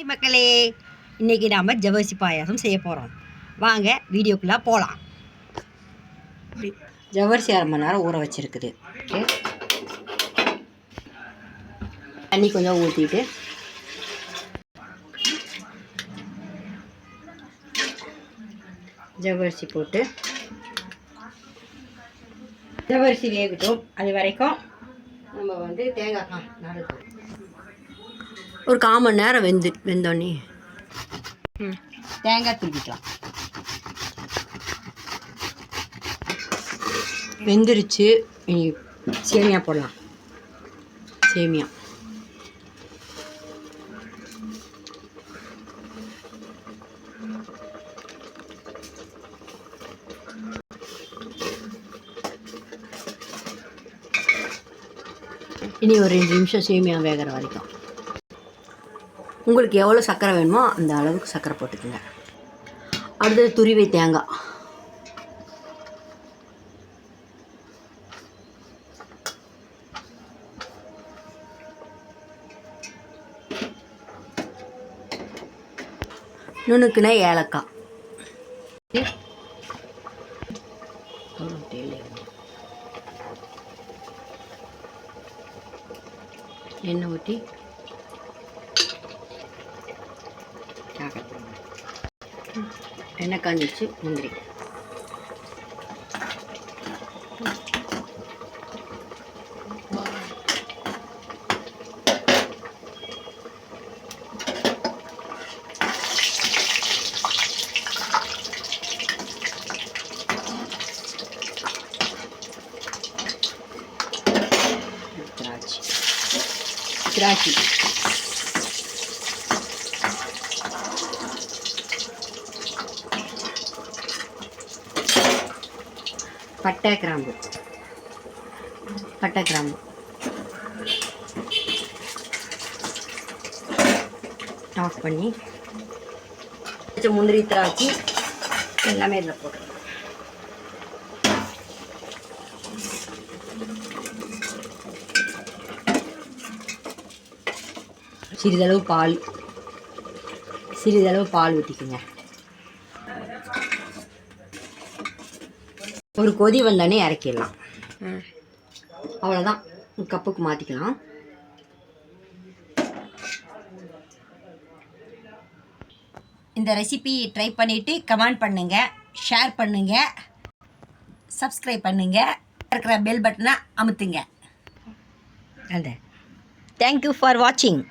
Hi மக்களே, இன்றைக்கி நாம் ஜவ்வரிசி பாயாசம் செய்ய போகிறோம். வாங்க வீடியோக்குள்ளே போகலாம். ஜவ்வரிசி 1/2 மணி நேரம் ஊற வச்சுருக்குது. ஓகே, தண்ணி கொஞ்சம் ஊற்றிட்டு ஜவ்வரிசி போட்டு ஜவ்வரிசி வேகட்டும். அது வரைக்கும் நம்ம தேங்காய் நறுக்கு ஒரு 1/4 மணி நேரம் வெந்தோடனே தேங்காய் துருவிக்கலாம். வெந்துருச்சு. இனி சேமியா போடலாம். சேமியா இனி ஒரு 2 நிமிஷம் சேமியா வேகிற வரைக்கும். உங்களுக்கு எவ்வளோ சர்க்கரை வேணுமோ அந்த அளவுக்கு சர்க்கரை போட்டுக்கோங்க. அடுத்தது துருவி தேங்காய். நுணுக்குன ஏலக்காய். எண்ணெய் ஊற்றி எண்ணெய் காஞ்சிச்சு. முந்திரி திராட்சை பட்டை கிராம்பு ஆஃப் பண்ணி முந்திரி திராட்சை எல்லாமே இதில் போட்டுருவோம். சிறிதளவு பால் ஊற்றிக்குங்க. ஒரு கொதி வந்தானே இறக்கிடலாம். அவ்வளோதான், கப்புக்கு மாற்றிக்கலாம். இந்த ரெசிபி ட்ரை பண்ணிவிட்டு கமெண்ட் பண்ணுங்கள், ஷேர் பண்ணுங்கள், சப்ஸ்கிரைப் பண்ணுங்கள், இருக்கிற பெல் பட்டனை அமுத்துங்க. தேங்க்யூ ஃபார் வாட்சிங்.